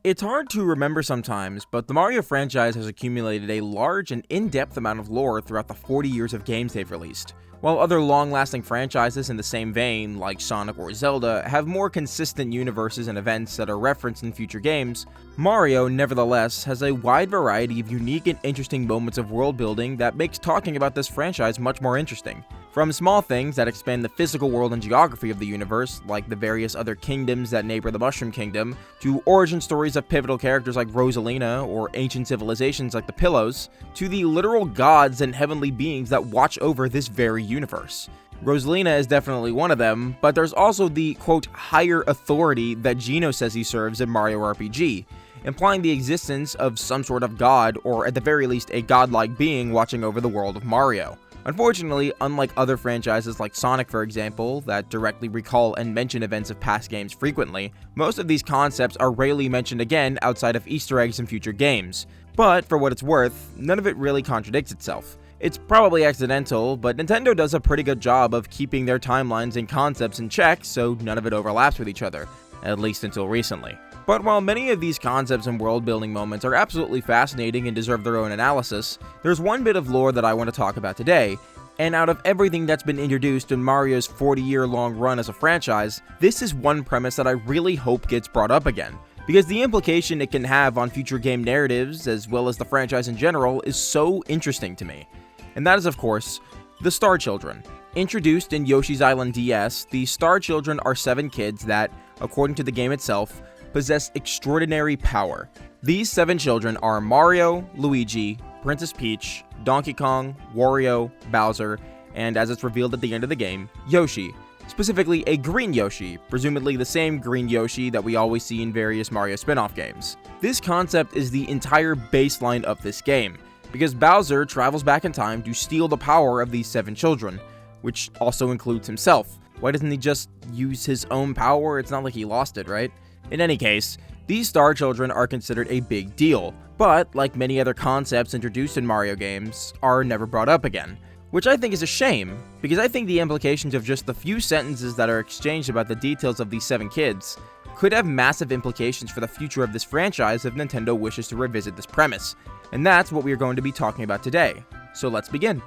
It's hard to remember sometimes, but the Mario franchise has accumulated a large and in-depth amount of lore throughout the 40 years of games they've released. While other long-lasting franchises in the same vein, like Sonic or Zelda, have more consistent universes and events that are referenced in future games, Mario, nevertheless, has a wide variety of unique and interesting moments of world building that makes talking about this franchise much more interesting. From small things that expand the physical world and geography of the universe, like the various other kingdoms that neighbor the Mushroom Kingdom, to origin stories of pivotal characters like Rosalina, or ancient civilizations like the Pillows, to the literal gods and heavenly beings that watch over this very universe. Rosalina is definitely one of them, but there's also the, quote, higher authority that Geno says he serves in Mario RPG, implying the existence of some sort of god, or at the very least a godlike being watching over the world of Mario. Unfortunately, unlike other franchises like Sonic for example, that directly recall and mention events of past games frequently, most of these concepts are rarely mentioned again outside of Easter eggs in future games. But for what it's worth, none of it really contradicts itself. It's probably accidental, but Nintendo does a pretty good job of keeping their timelines and concepts in check so none of it overlaps with each other, at least until recently. But while many of these concepts and world-building moments are absolutely fascinating and deserve their own analysis, there's one bit of lore that I want to talk about today, and out of everything that's been introduced in Mario's 40-year-long run as a franchise, this is one premise that I really hope gets brought up again, because the implication it can have on future game narratives, as well as the franchise in general, is so interesting to me. And that is, of course, the Star Children. Introduced in Yoshi's Island DS, the Star Children are 7 kids that, according to the game itself, possess extraordinary power. These 7 children are Mario, Luigi, Princess Peach, Donkey Kong, Wario, Bowser, and as it's revealed at the end of the game, Yoshi. Specifically a green Yoshi, presumably the same green Yoshi that we always see in various Mario spin-off games. This concept is the entire baseline of this game, because Bowser travels back in time to steal the power of these 7 children, which also includes himself. Why doesn't he just use his own power? It's not like he lost it, right? In any case, these Star Children are considered a big deal, but, like many other concepts introduced in Mario games, are never brought up again. Which I think is a shame, because I think the implications of just the few sentences that are exchanged about the details of these 7 kids could have massive implications for the future of this franchise if Nintendo wishes to revisit this premise, and that's what we are going to be talking about today. So let's begin.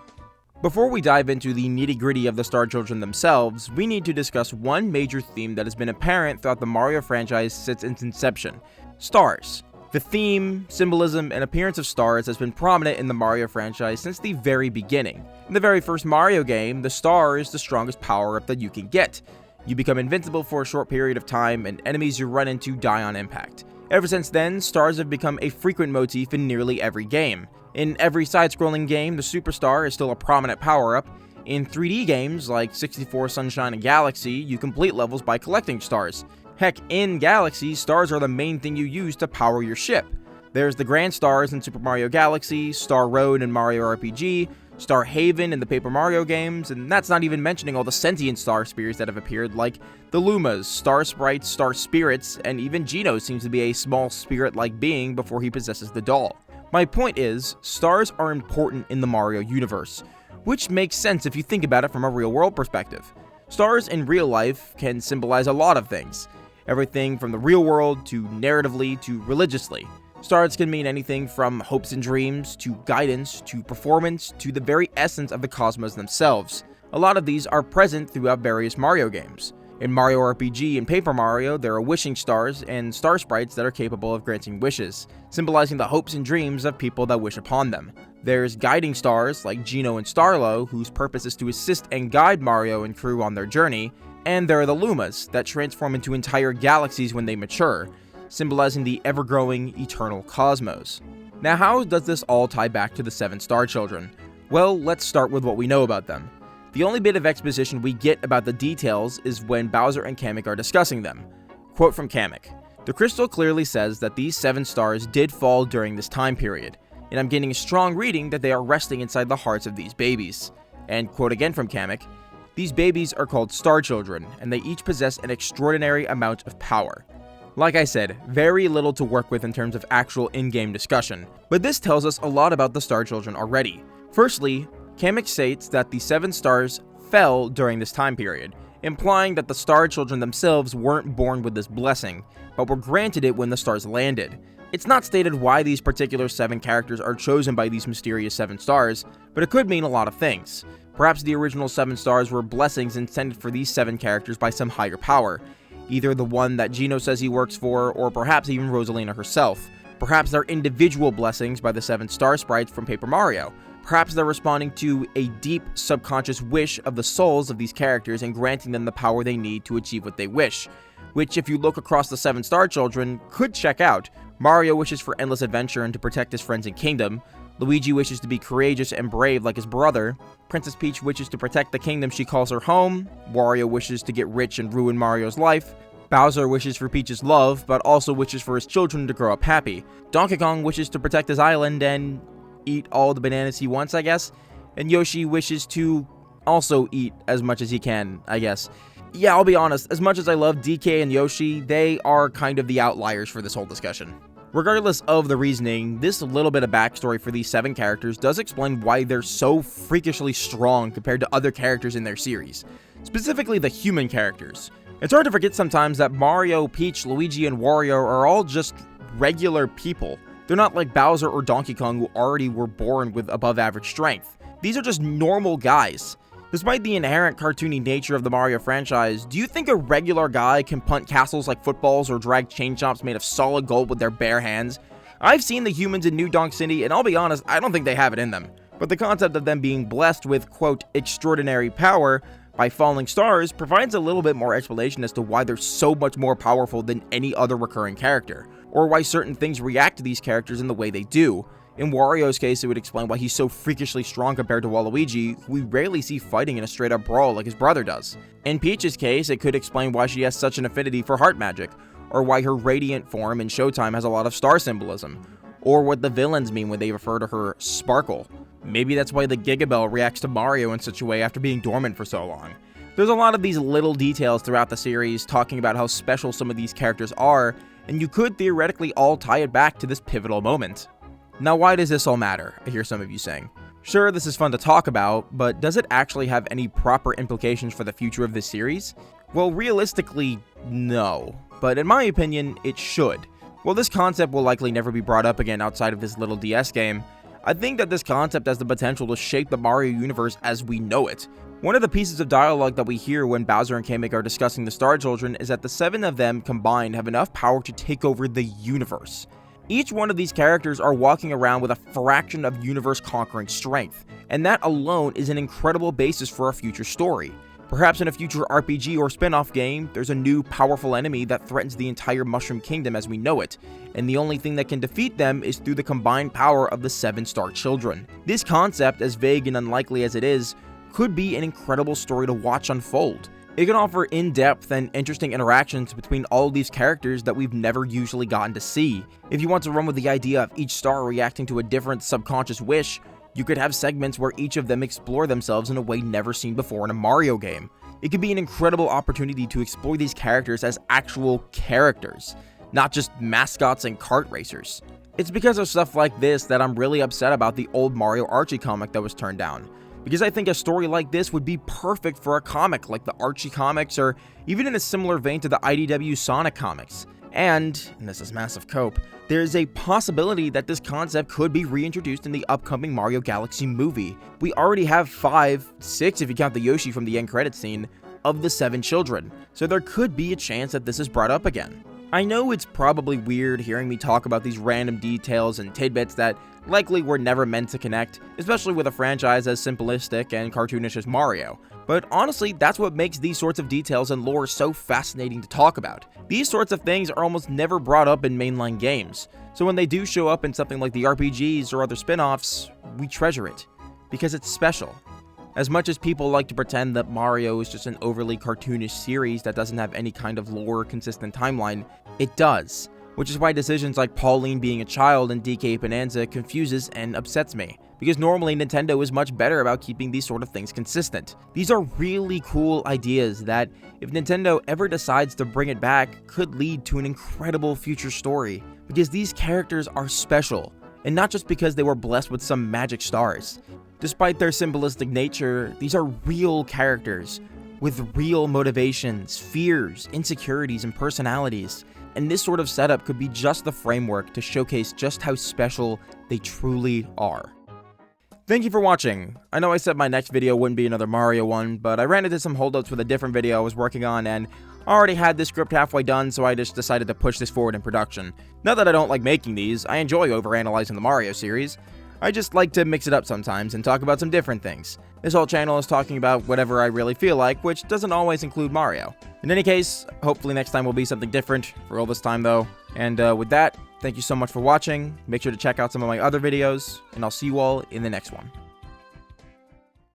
Before we dive into the nitty-gritty of the Star Children themselves, we need to discuss one major theme that has been apparent throughout the Mario franchise since its inception: stars. The theme, symbolism, and appearance of stars has been prominent in the Mario franchise since the very beginning. In the very first Mario game, the star is the strongest power-up that you can get. You become invincible for a short period of time, and enemies you run into die on impact. Ever since then, stars have become a frequent motif in nearly every game. In every side-scrolling game, the Superstar is still a prominent power-up. In 3D games like 64 Sunshine and Galaxy, you complete levels by collecting stars. Heck, in Galaxy, stars are the main thing you use to power your ship. There's the Grand Stars in Super Mario Galaxy, Star Road in Mario RPG, Star Haven in the Paper Mario games, and that's not even mentioning all the sentient star spheres that have appeared, like the Lumas, Star Sprites, Star Spirits, and even Geno seems to be a small spirit-like being before he possesses the doll. My point is, stars are important in the Mario universe, which makes sense if you think about it from a real-world perspective. Stars in real life can symbolize a lot of things, everything from the real world to narratively to religiously. Stars can mean anything from hopes and dreams, to guidance, to performance, to the very essence of the cosmos themselves. A lot of these are present throughout various Mario games. In Mario RPG and Paper Mario, there are wishing stars and star sprites that are capable of granting wishes, symbolizing the hopes and dreams of people that wish upon them. There's guiding stars like Geno and Starlo, whose purpose is to assist and guide Mario and crew on their journey, and there are the Lumas that transform into entire galaxies when they mature, symbolizing the ever-growing, eternal cosmos. Now, how does this all tie back to the 7 Star Children? Well, let's start with what we know about them. The only bit of exposition we get about the details is when Bowser and Kamek are discussing them. Quote from Kamek: "The crystal clearly says that these 7 stars did fall during this time period, and I'm getting a strong reading that they are resting inside the hearts of these babies." And quote again from Kamek: "These babies are called Star Children, and they each possess an extraordinary amount of power." Like I said, very little to work with in terms of actual in-game discussion, but this tells us a lot about the Star Children already. Firstly, Kamek states that the 7 stars fell during this time period, implying that the Star Children themselves weren't born with this blessing. but were granted it when the stars landed. It's not stated why these particular 7 characters are chosen by these mysterious 7 stars, but it could mean a lot of things. Perhaps the original 7 stars were blessings intended for these 7 characters by some higher power, either the one that Gino says he works for, or perhaps even Rosalina herself. Perhaps they're individual blessings by the 7 star sprites from Paper Mario. Perhaps they're responding to a deep subconscious wish of the souls of these characters and granting them the power they need to achieve what they wish, which, if you look across the 7 star children, could check out. Mario wishes for endless adventure and to protect his friends and kingdom. Luigi wishes to be courageous and brave like his brother. Princess Peach wishes to protect the kingdom she calls her home. Wario wishes to get rich and ruin Mario's life. Bowser wishes for Peach's love, but also wishes for his children to grow up happy. Donkey Kong wishes to protect his island and eat all the bananas he wants, I guess. And Yoshi wishes to also eat as much as he can, I guess. Yeah, I'll be honest, as much as I love DK and Yoshi, they are kind of the outliers for this whole discussion. Regardless of the reasoning, this little bit of backstory for these 7 characters does explain why they're so freakishly strong compared to other characters in their series, specifically the human characters. It's hard to forget sometimes that Mario, Peach, Luigi, and Wario are all just regular people. They're not like Bowser or Donkey Kong who already were born with above average strength. These are just normal guys. Despite the inherent cartoony nature of the Mario franchise, do you think a regular guy can punt castles like footballs or drag chain chomps made of solid gold with their bare hands? I've seen the humans in New Donk City, and I'll be honest, I don't think they have it in them. But the concept of them being blessed with, quote, extraordinary power by falling stars provides a little bit more explanation as to why they're so much more powerful than any other recurring character, or why certain things react to these characters in the way they do. In Wario's case, it would explain why he's so freakishly strong compared to Waluigi, who we rarely see fighting in a straight-up brawl like his brother does. In Peach's case, it could explain why she has such an affinity for heart magic, or why her radiant form in Showtime has a lot of star symbolism, or what the villains mean when they refer to her Sparkle. Maybe that's why the Gigabell reacts to Mario in such a way after being dormant for so long. There's a lot of these little details throughout the series talking about how special some of these characters are, and you could theoretically all tie it back to this pivotal moment. Now, why does this all matter? I hear some of you saying. Sure, this is fun to talk about, but does it actually have any proper implications for the future of this series? Well, realistically, no. But in my opinion, it should. While this concept will likely never be brought up again outside of this little DS game, I think that this concept has the potential to shape the Mario universe as we know it. One of the pieces of dialogue that we hear when Bowser and Kamek are discussing the Star Children is that the 7 of them combined have enough power to take over the universe. Each one of these characters are walking around with a fraction of universe-conquering strength, and that alone is an incredible basis for a future story. Perhaps in a future RPG or spin-off game, there's a new powerful enemy that threatens the entire Mushroom Kingdom as we know it, and the only thing that can defeat them is through the combined power of the 7 Star Children. This concept, as vague and unlikely as it is, could be an incredible story to watch unfold. It can offer in-depth and interesting interactions between all of these characters that we've never usually gotten to see. If you want to run with the idea of each star reacting to a different subconscious wish, you could have segments where each of them explore themselves in a way never seen before in a Mario game. It could be an incredible opportunity to explore these characters as actual characters, not just mascots and kart racers. It's because of stuff like this that I'm really upset about the old Mario Archie comic that was turned down. Because I think a story like this would be perfect for a comic like the Archie comics, or even in a similar vein to the IDW Sonic comics. And this is massive cope, there's a possibility that this concept could be reintroduced in the upcoming Mario Galaxy movie. We already have 5, 6 if you count the Yoshi from the end credits scene, of the 7 children, so there could be a chance that this is brought up again. I know it's probably weird hearing me talk about these random details and tidbits that likely were never meant to connect, especially with a franchise as simplistic and cartoonish as Mario. But honestly, that's what makes these sorts of details and lore so fascinating to talk about. These sorts of things are almost never brought up in mainline games, so when they do show up in something like the RPGs or other spin-offs, we treasure it, because it's special. As much as people like to pretend that Mario is just an overly cartoonish series that doesn't have any kind of lore or consistent timeline, it does. Which is why decisions like Pauline being a child in DK Bonanza confuses and upsets me, because normally Nintendo is much better about keeping these sort of things consistent. These are really cool ideas that, if Nintendo ever decides to bring it back, could lead to an incredible future story, because these characters are special, and not just because they were blessed with some magic stars. Despite their symbolistic nature, these are real characters, with real motivations, fears, insecurities, and personalities. and this sort of setup could be just the framework to showcase just how special they truly are. Thank you for watching. I know I said my next video wouldn't be another Mario one, but I ran into some holdups with a different video I was working on, and I already had this script halfway done, so I just decided to push this forward in production. Not that I don't like making these, I enjoy overanalyzing the Mario series. I just like to mix it up sometimes and talk about some different things. This whole channel is talking about whatever I really feel like, which doesn't always include Mario. In any case, hopefully next time will be something different, for all this time though. And with that, thank you so much for watching, make sure to check out some of my other videos, and I'll see you all in the next one.